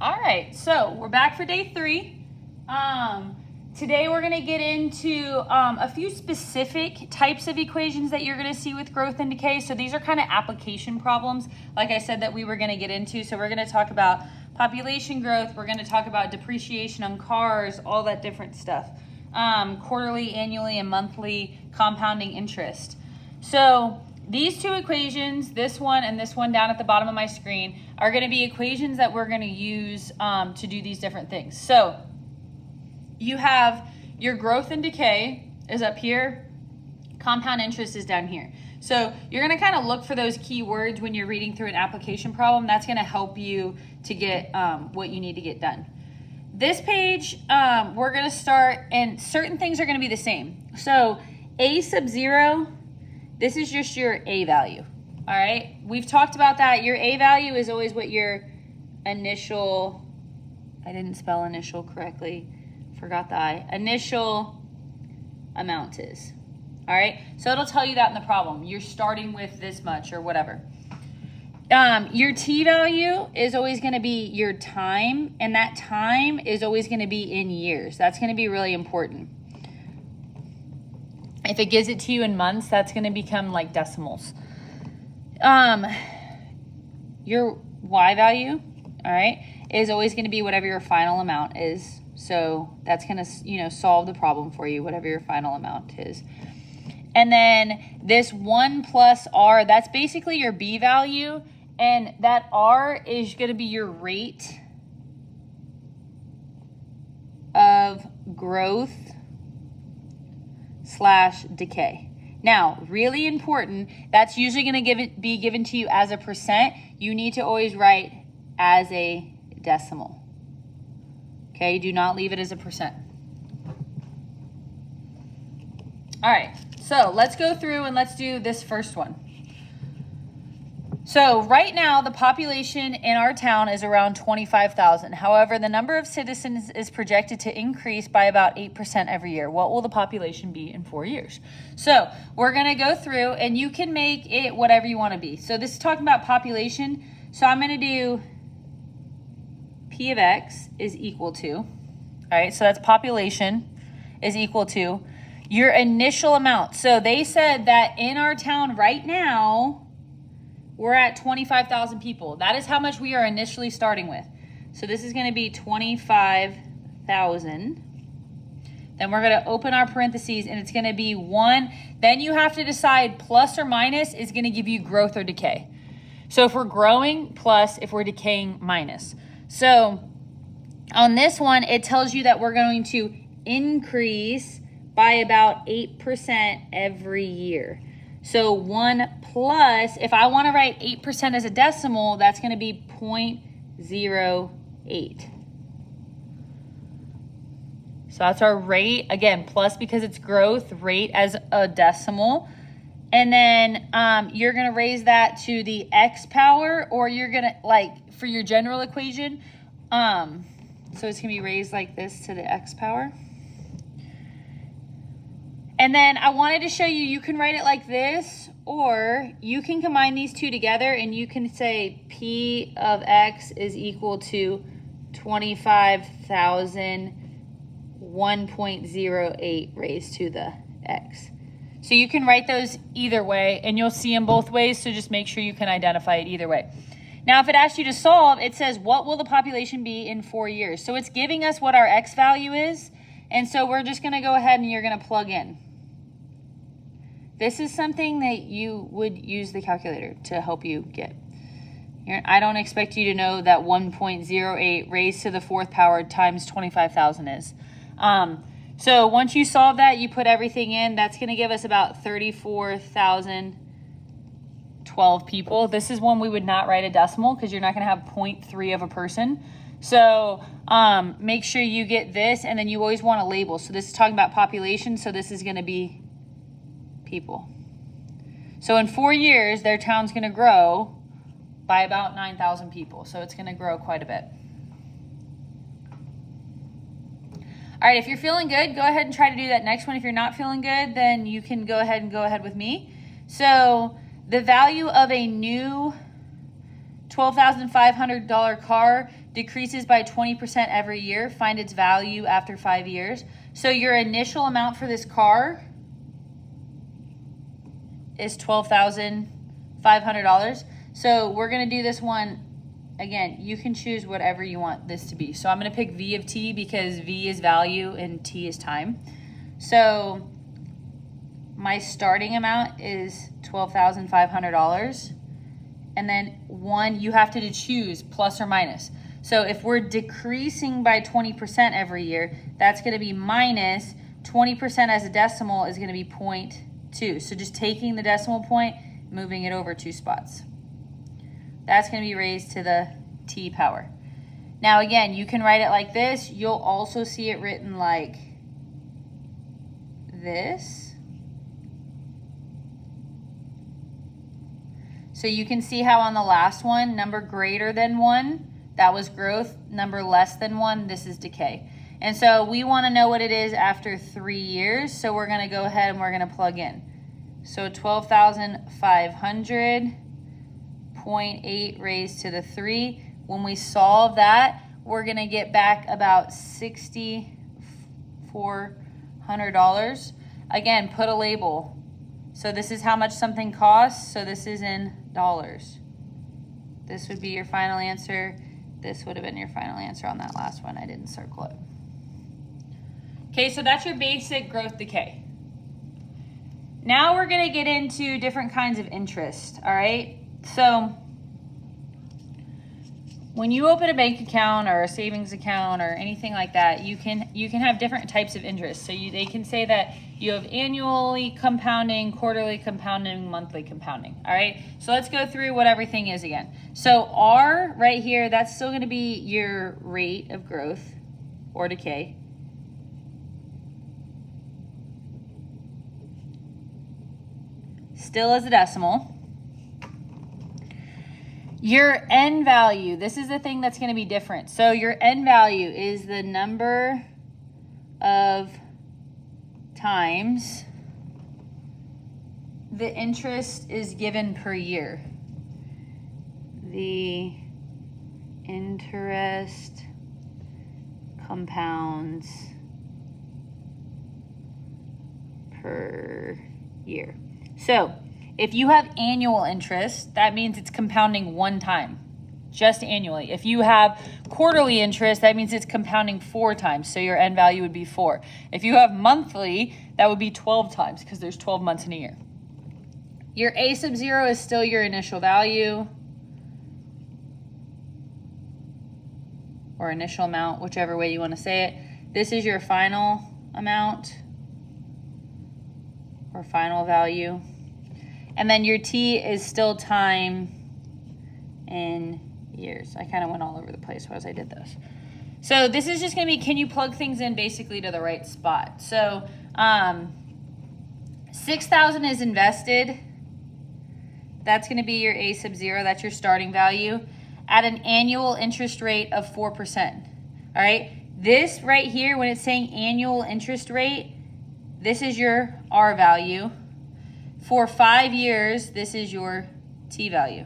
All right, so we're back for day 3. Today we're going to get into a few specific types of equations that you're going to see with growth and decay. So these are kind of application problems, like I said, that we were going to get into. So we're going to talk about population growth. We're going to talk about depreciation on cars, all that different stuff. Quarterly, annually, and monthly compounding interest. So these two equations, this one and this one down at the bottom of my screen, are going to be equations that we're going to use to do these different things. So you have your growth and decay is up here, compound interest is down here. So you're going to kind of look for those key words when you're reading through an application problem. That's going to help you to get what you need to get done. This page, we're going to start, and certain things are going to be the same. So a sub 0, this is just your a value, all right? We've talked about that. Your a value is always what your initial, I didn't spell initial correctly, forgot the I, initial amount is, all right? So it'll tell you that in the problem. You're starting with this much or whatever. Your t value is always going to be your time, and that time is always going to be in years. That's going to be really important. If it gives it to you in months, that's going to become like decimals. Your y value, all right, is always going to be whatever your final amount is. So that's going to, solve the problem for you, whatever your final amount is. And then this 1 plus r, that's basically your b value. And that r is going to be your rate of growth / decay. Now, really important, that's usually going to be given to you as a percent. You need to always write as a decimal. Okay, do not leave it as a percent. All right, so let's go through and let's do this first one. So right now, the population in our town is around 25,000. However, the number of citizens is projected to increase by about 8% every year. What will the population be in 4 years? So we're going to go through, and you can make it whatever you want to be. So this is talking about population. So I'm going to do P of X is equal to, all right, so that's population is equal to your initial amount. So they said that in our town right now, we're at 25,000 people. That is how much we are initially starting with. So this is going to be 25,000. Then we're going to open our parentheses, and it's going to be 1. Then you have to decide plus or minus is going to give you growth or decay. So if we're growing, plus. If we're decaying, minus. So on this one, it tells you that we're going to increase by about 8% every year. So 1 plus, if I want to write 8% as a decimal, that's going to be 0.08. So that's our rate. Again, plus because it's growth, rate as a decimal. And then you're going to raise that to the x power, or you're going to, like, for your general equation, so it's going to be raised like this to the x power. And then I wanted to show you, you can write it like this, or you can combine these two together and you can say P of X is equal to 25,000 1.08 raised to the X. So you can write those either way, and you'll see them both ways, so just make sure you can identify it either way. Now, if it asks you to solve, it says, what will the population be in 4 years? So it's giving us what our X value is, and so we're just going to go ahead and you're going to plug in. This is something that you would use the calculator to help you get. I don't expect you to know that 1.08 raised to the 4th power times 25,000 is. So once you solve that, you put everything in. That's going to give us about 34,012 people. This is one we would not write a decimal because you're not going to have 0.3 of a person. So make sure you get this, and then you always want to label. So this is talking about population, so this is going to be people. So in 4 years, their town's going to grow by about 9,000 people. So it's going to grow quite a bit. All right, if you're feeling good, go ahead and try to do that next one. If you're not feeling good, then you can go ahead with me. So the value of a new $12,500 car decreases by 20% every year. Find its value after 5 years. So your initial amount for this car is $12,500. So we're going to do this one. Again, you can choose whatever you want this to be. So I'm going to pick V of T because V is value and T is time. So my starting amount is $12,500. And then one, you have to choose plus or minus. So if we're decreasing by 20% every year, that's going to be minus 20% as a decimal is going to be 0.2. So just taking the decimal point, moving it over 2 spots. That's going to be raised to the T power. Now again, you can write it like this. You'll also see it written like this. So you can see how on the last one, number greater than 1, that was growth. Number less than 1, this is decay. And so we want to know what it is after 3 years. So we're going to go ahead and we're going to plug in. So 12,500, 0.8 raised to the 3. When we solve that, we're going to get back about $6,400. Again, put a label. So this is how much something costs. So this is in dollars. This would be your final answer. This would have been your final answer on that last one. I didn't circle it. Okay, so that's your basic growth decay. Now we're going to get into different kinds of interest, all right? So when you open a bank account or a savings account or anything like that, you can have different types of interest. So they can say that you have annually compounding, quarterly compounding, monthly compounding, all right? So let's go through what everything is again. So R right here, that's still going to be your rate of growth or decay. Still as a decimal. Your N value, this is the thing that's going to be different. So your N value is the number of times the interest is given per year. The interest compounds per year. So if you have annual interest, that means it's compounding 1 time, just annually. If you have quarterly interest, that means it's compounding 4 times, so your N value would be 4. If you have monthly, that would be 12 times because there's 12 months in a year. Your A sub 0 is still your initial value or initial amount, whichever way you want to say it. This is your final amount or final value. And then your T is still time in years. I kind of went all over the place as I did this. So this is just going to be, can you plug things in basically to the right spot? So 6,000 is invested. That's going to be your A sub 0. That's your starting value at an annual interest rate of 4%. All right. This right here, when it's saying annual interest rate, this is your R value. For 5 years, this is your T value.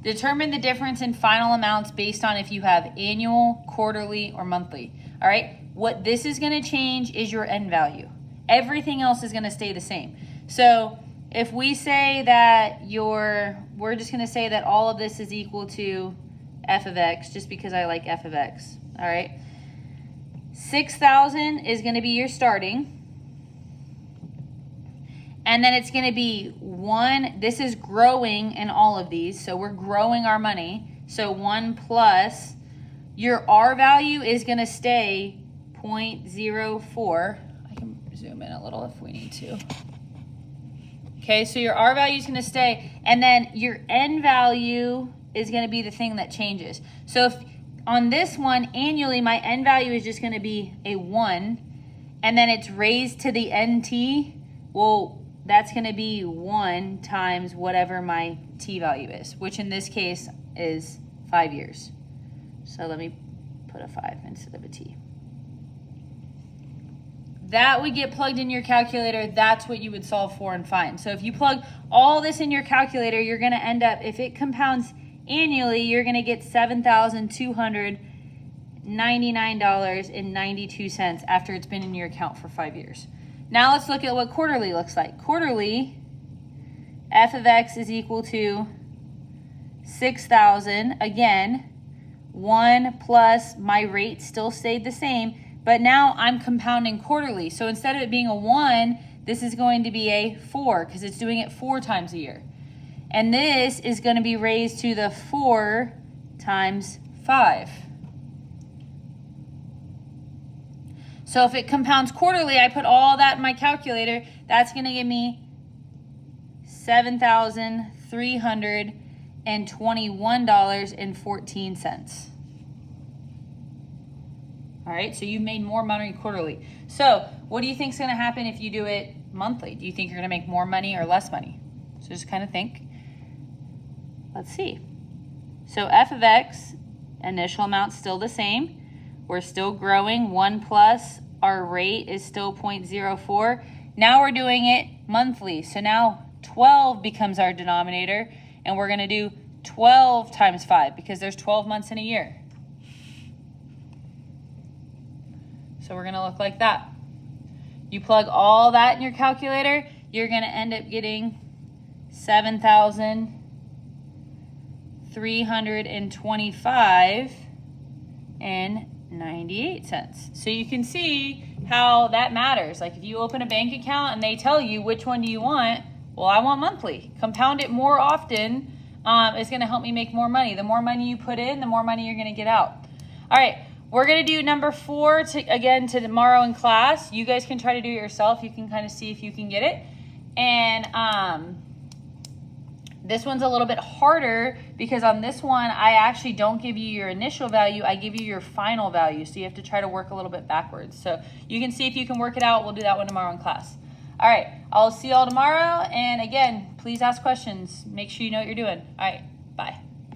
Determine the difference in final amounts based on if you have annual, quarterly, or monthly. All right, what this is going to change is your N value. Everything else is going to stay the same. So if we say that we're just going to say that all of this is equal to f of x, just because I like f of x. All right, 6,000 is going to be your starting. And then it's going to be 1, this is growing in all of these, so we're growing our money. So 1 plus, your R value is going to stay 0.04. I can zoom in a little if we need to. Okay, so your R value is going to stay, and then your N value is going to be the thing that changes. So if on this one, annually, my N value is just going to be a 1, and then it's raised to the NT, well, that's going to be 1 times whatever my T value is, which in this case is 5 years. So let me put a 5 instead of a T. That would get plugged in your calculator. That's what you would solve for and find. So if you plug all this in your calculator, you're going to end up, if it compounds annually, you're going to get $7,299.92 after it's been in your account for 5 years. Now let's look at what quarterly looks like. Quarterly, f of x is equal to 6,000. Again, 1 plus my rate still stayed the same, but now I'm compounding quarterly. So instead of it being a 1, this is going to be a 4 because it's doing it 4 times a year. And this is going to be raised to the 4 times 5. So if it compounds quarterly, I put all that in my calculator. That's going to give me $7,321.14. All right, so you've made more money quarterly. So what do you think is going to happen if you do it monthly? Do you think you're going to make more money or less money? So just kind of think. Let's see. So f of x, initial amount's still the same. We're still growing. 1 plus our rate is still 0.04. Now we're doing it monthly. So now 12 becomes our denominator, and we're going to do 12 times 5 because there's 12 months in a year. So we're going to look like that. You plug all that in your calculator, you're going to end up getting $7,325.98. So you can see how that matters. Like if you open a bank account and they tell you which one do you want, well, I want monthly. Compound it more often is going to help me make more money. The more money you put in, the more money you're going to get out. All right. We're going to do number 4 again tomorrow in class. You guys can try to do it yourself. You can kind of see if you can get it. And this one's a little bit harder because on this one, I actually don't give you your initial value. I give you your final value. So you have to try to work a little bit backwards. So you can see if you can work it out. We'll do that one tomorrow in class. All right. I'll see y'all tomorrow. And again, please ask questions. Make sure you know what you're doing. All right. Bye.